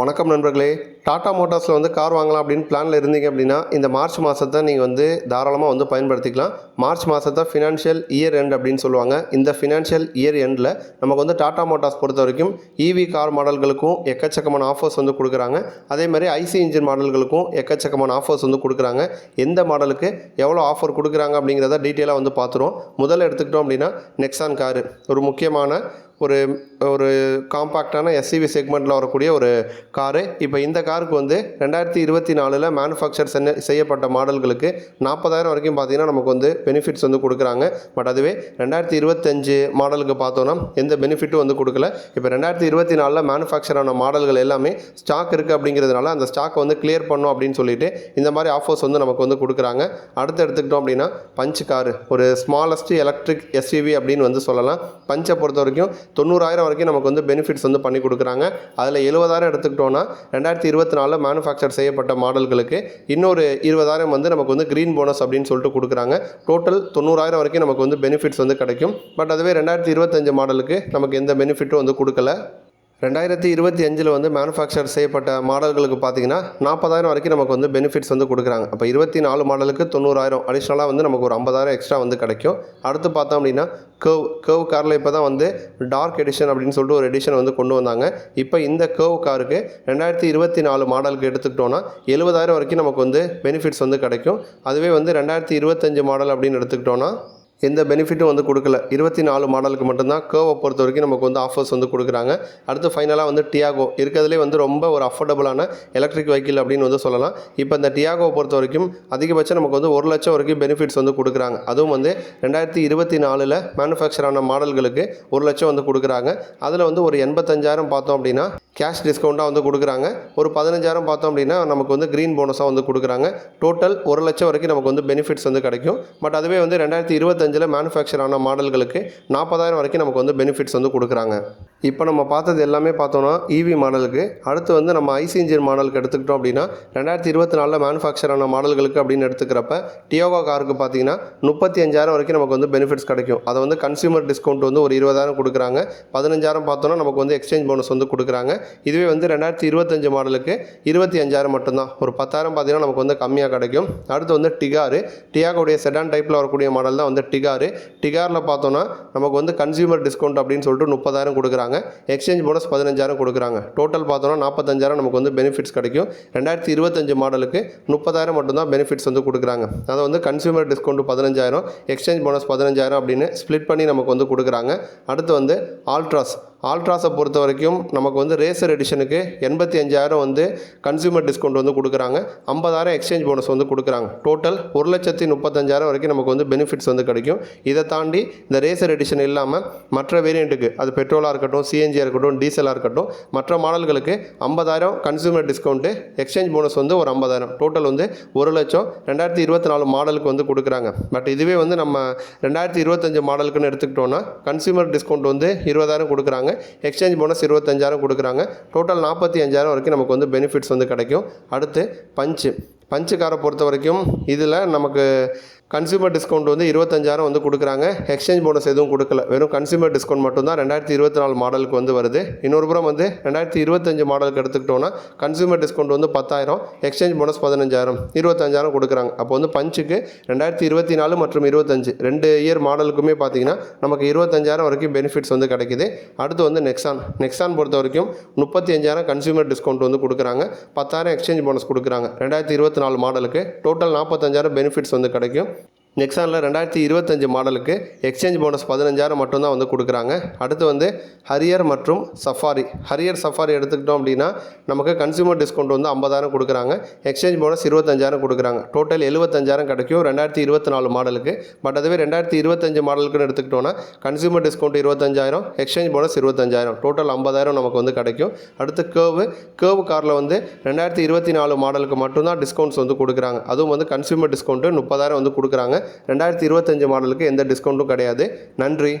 வணக்கம் நண்பர்களே. டாடா மோட்டார்ஸில் வந்து கார் வாங்கலாம் அப்படின்னு பிளானில் இருந்தீங்க அப்படின்னா இந்த மார்ச் மாதத்தை நீங்கள் வந்து தாராளமாக வந்து பயன்படுத்திக்கலாம். மார்ச் மாதத்தை ஃபினான்ஷியல் இயர் எண்ட் அப்படின்னு சொல்லுவாங்க. இந்த ஃபினான்ஷியல் இயர் எண்டில் நமக்கு வந்து டாடா மோட்டார்ஸ் பொறுத்த வரைக்கும் இவி கார் மாடல்களுக்கும் எக்கச்சக்கமான ஆஃபர்ஸ் வந்து கொடுக்குறாங்க. அதே மாதிரி ஐசி இன்ஜின் மாடல்களுக்கும் எக்கச்சக்கமான ஆஃபர்ஸ் வந்து கொடுக்குறாங்க. எந்த மாடலுக்கு எவ்வளோ ஆஃபர் கொடுக்குறாங்க அப்படிங்கிறத டீட்டெயிலாக வந்து பார்த்துருவோம். முதல்ல எடுத்துக்கிட்டோம் அப்படின்னா நெக்ஸான் காரு ஒரு முக்கியமான ஒரு காம்பேக்டான எஸ்யூவி செக்மெண்ட்டில் வரக்கூடிய ஒரு காரு. இப்போ இந்த காருக்கு வந்து 2024 மேனுஃபேக்சர் செய்யப்பட்ட மாடல்களுக்கு 40,000 வரைக்கும் பார்த்திங்கன்னா நமக்கு வந்து பெனிஃபிட்ஸ் வந்து கொடுக்குறாங்க. பட் அதுவே 2025 மாடலுக்கு பார்த்தோன்னா எந்த பெனிஃபிட்டும் வந்து கொடுக்கல. இப்போ 2024 மேனுஃபேக்சர் ஆன மாடல்கள் எல்லாமே ஸ்டாக் இருக்குது அப்படிங்கிறதுனால அந்த ஸ்டாக்கை வந்து கிளியர் பண்ணோம் அப்படின்னு சொல்லிட்டு இந்த மாதிரி ஆஃபர்ஸ் வந்து நமக்கு வந்து கொடுக்குறாங்க. அடுத்து எடுத்துக்கிட்டோம் அப்படின்னா பஞ்ச் காரு ஒரு ஸ்மாலஸ்ட் எலக்ட்ரிக் எஸ்யூவி அப்படின்னு வந்து சொல்லலாம். பஞ்சை பொறுத்த வரைக்கும் 90,000 வரைக்கும் நமக்கு வந்து பெனிஃபிட்ஸ் வந்து பண்ணி கொடுக்குறாங்க. அதில் 70,000 எடுத்துக்கிட்டோன்னா 2024 மேனுஃபேக்சர் செய்யப்பட்ட மாடல்களுக்கு இன்னொரு 20,000 வந்து நமக்கு வந்து க்ரீன் போனஸ் அப்படின்னு சொல்லிட்டு கொடுக்குறாங்க. டோட்டல் 90,000 வரைக்கும் நமக்கு வந்து பெனிஃபிட்ஸ் வந்து கிடைக்கும். பட் அதுவே 2025 மாடலுக்கு நமக்கு எந்த பெனிஃபிட்டும் வந்து கொடுக்கல. 2025 வந்து மேனுஃபேக்சர் செய்யப்பட்ட மாடல்களுக்கு பார்த்திங்கன்னா 40,000 வரைக்கும் நமக்கு வந்து பெனிஃபிட்ஸ் வந்து கொடுக்குறாங்க. அப்போ 24 மாடலுக்கு 90,000 அடிஷ்னலாக வந்து நமக்கு ஒரு 50,000 எக்ஸ்ட்ரா வந்து கிடைக்கும். அடுத்து பார்த்தோம் அப்படின்னா கர்வ் காரில் இப்போ தான் வந்து டார்க் எடிஷன் அப்படின்னு சொல்லிட்டு ஒரு எடிஷன் வந்து கொண்டு வந்தாங்க. இப்போ இந்த கர்வ் காருக்கு 2024 மாடலுக்கு எடுத்துக்கிட்டோன்னா 70,000 வரைக்கும் நமக்கு வந்து பெனிஃபிட்ஸ் வந்து கிடைக்கும். அதுவே வந்து 2025 மாடல் அப்படின்னு எடுத்துக்கிட்டோன்னா எந்த பெனிஃபிட்டும் வந்து கொடுக்கல. 24 மாடலுக்கு மட்டும்தான் கர்வை பொறுத்த வரைக்கும் நமக்கு வந்து ஆஃபர்ஸ் வந்து கொடுக்குறாங்க. அடுத்து ஃபைனலாக வந்து டியாகோ இருக்கிறதுலே வந்து ரொம்ப ஒரு அஃபோர்டபுளான எலக்ட்ரிக் வெஹிக்கிள் அப்படின்னு வந்து சொல்லலாம். இப்போ இந்த டியாகோவை பொறுத்த வரைக்கும் அதிகபட்சம் நமக்கு வந்து 1 லட்சம் வரைக்கும் பெனிஃபிட்ஸ் வந்து கொடுக்குறாங்க. அதுவும் வந்து 2024 மேனுஃபேக்சர் ஆன மாடல்களுக்கு 1 லட்சம் வந்து கொடுக்குறாங்க. அதில் வந்து ஒரு 85,000 பார்த்தோம் அப்படின்னா கேஷ் டிஸ்கவுண்ட்டாக வந்து கொடுக்குறாங்க. ஒரு 15,000 பார்த்தோம் அப்படின்னா நமக்கு வந்து க்ரீன் போனஸாக வந்து கொடுக்குறாங்க. டோட்டல் 1 லட்சம் வரைக்கும் நமக்கு வந்து பெனிஃபிட்ஸ் வந்து கிடைக்கும். பட் அதுவே வந்து 2025 மேனுஃபேக்சர் ஆன மாடல்களுக்கு 40,000 வரைக்கும் நமக்கு வந்து பெனிஃபிட்ஸ் வந்து கொடுக்குறாங்க. இப்போ நம்ம பார்த்தது எல்லாமே பார்த்தோன்னா இவி மாடலுக்கு. அடுத்து வந்து நம்ம ஐசி இன்ஜின் மாடலுக்கு எடுத்துக்கிட்டோம் அப்படின்னா 2024 மேனுஃபேக்சர் ஆன மாடல்களுக்கு அப்படின்னு எடுத்துக்கிறப்ப டியோகோ காருக்கு பார்த்தீங்கன்னா 35,000 வரைக்கும் நமக்கு வந்து பெனிஃபிட்ஸ் கிடைக்கும். அதை வந்து கன்சியூமர் டிஸ்கவுண்ட் வந்து ஒரு 20,000 கொடுக்குறாங்க. 15,000 பார்த்தோன்னா நமக்கு வந்து எக்ஸ்சேஞ்ச் போனஸ் வந்து கொடுக்குறாங்க. இதுவே வந்து 2025 மாடலுக்கு 25,000 மட்டும்தான், ஒரு 10,000 பார்த்தீங்கன்னா நமக்கு வந்து கம்மியாக கிடைக்கும். அடுத்து வந்து டியாகோடைய செடான் டைப்பில் வரக்கூடிய மாடல் தான் வந்து டிகாரில் பார்த்தோன்னா நமக்கு வந்து கன்சியூமர் டிஸ்கவுண்ட் அப்படின்னு சொல்லிட்டு 30,000 கொடுக்குறாங்க. எக்ஸ்சேஞ்ச் போனஸ் 15,000 கொடுக்குறாங்க. டோட்டல் பார்த்தோன்னா 45,000 நமக்கு வந்து பெனிஃபிட்ஸ் கிடைக்கும். 2025 மாடலுக்கு 30,000 மட்டும்தான் பெனிஃபிட்ஸ் வந்து கொடுக்குறாங்க. அதை வந்து கன்சியூமர் டிஸ்கவுண்ட் 15,000 எக்ஸ்சேஞ்ச் போனஸ் 15,000 அப்படின்னு ஸ்ப்ளிட் பண்ணி நமக்கு வந்து கொடுக்குறாங்க. அடுத்து வந்து ஆல்ட்ராஸை பொறுத்த வரைக்கும் நமக்கு வந்து ரேசர் எடிஷனுக்கு 85,000 வந்து கன்சியூமர் டிஸ்கவுண்ட் வந்து கொடுக்குறாங்க. 50,000 எக்ஸ்சேஞ்ச் போனஸ் வந்து கொடுக்குறாங்க. டோட்டல் 1,35,000 வரைக்கும் நமக்கு வந்து பெனிஃபிட்ஸ் வந்து கிடைக்கும். இதை தாண்டி இந்த ரேசர் எடிஷன் இல்லாமல் மற்ற வேரியண்ட்டுக்கு அது பெட்ரோலாக இருக்கட்டும், சிஎன்ஜியாக இருக்கட்டும், டீசலாக இருக்கட்டும், மற்ற மாடல்களுக்கு 50,000 கன்சியூமர் டிஸ்கவுண்ட்டு, எக்ஸ்சேஞ்ச் போனஸ் வந்து ஒரு 50,000, டோட்டல் வந்து 1 லட்சம் 2024 மாடலுக்கு வந்து கொடுக்குறாங்க. பட் இதுவே வந்து நம்ம 2025 மாடலுக்குன்னு எடுத்துக்கிட்டோன்னா கன்சியூமர் டிஸ்கவுண்ட் வந்து 20,000 கொடுக்குறாங்க. எக்ஸ்சேஞ்ச் போனஸ் 25,000 கொடுக்குறாங்க. டோட்டல் 45,000 வரைக்கும் நமக்கு வந்து பெனிஃபிட்ஸ் வந்து கிடைக்கும். அடுத்து பஞ்சு காரை பொறுத்த வரைக்கும் இதில் நமக்கு கன்சியூமர் டிஸ்கவுண்ட் வந்து 25,000 வந்து கொடுக்குறாங்க. எக்ஸ்சேஞ்ச் போனஸ் எதுவும் கொடுக்கல. வெறும் கன்சியூமர் டிஸ்கவுண்ட் மட்டும்தான் 2024 மாடலுக்கு வந்து வருது. இன்னொரு புறம் வந்து 2025 மாடலுக்கு எடுத்துக்கிட்டோன்னா கன்சியூமர் டிஸ்கவுண்ட் வந்து 10,000, எக்ஸ்சேஞ்ச் போனஸ் 15,000, 25,000 கொடுக்குறாங்க. அப்போ வந்து பஞ்சுக்கு 2024 மற்றும் 25 2 இயர் மாடலுக்குமே பார்த்தீங்கன்னா நமக்கு 25,000 வரைக்கும் பெனிஃபிட்ஸ் வந்து கிடைக்குது. அடுத்து வந்து நெக்ஸான் பொறுத்த வரைக்கும் 35,000 கன்சியூமர் டிஸ்கவுண்ட் வந்து கொடுக்குறாங்க. 10,000 எக்ஸ்சேஞ்ச் போனஸ் கொடுக்குறாங்க. 2024 மாடலுக்கு டோட்டல் 45,000 பெனிஃபிட்ஸ் வந்து கிடைக்கும். நெக்ஸானில் 2025 மாடலுக்கு எக்ஸ்சேஞ்ச் போனஸ் 15,000 மட்டும்தான் வந்து கொடுக்குறாங்க. அடுத்து வந்து ஹரியர் மற்றும் சஃபாரி எடுத்துக்கிட்டோம் அப்படின்னா நமக்கு கன்சியூமர் டிஸ்கவுண்ட் வந்து 50,000 கொடுக்குறாங்க. எக்ஸ்சேஞ்ச் போனஸ் 25,000 கொடுக்குறாங்க. டோட்டல் 75,000 கிடைக்கும் 2024 மாடலுக்கு. பட் அதுவே 2025 மாடலுக்குன்னு எடுத்துக்கிட்டோன்னா consumer discount 25,000, exchange bonus 25,000, total 50,000 நமக்கு வந்து கிடைக்கும். அடுத்து கர்வ் காரில் வந்து 2024 மாடலுக்கு மட்டும்தான் டிஸ்கவுண்ட்ஸ் வந்து கொடுக்குறாங்க. அதுவும் வந்து கன்சியூமர் டிஸ்கவுண்ட்டு 30,000 வந்து கொடுக்குறாங்க. 2025 மாடலுக்கு எந்த டிஸ்கவுண்ட்டும் கிடையாது. நன்றி.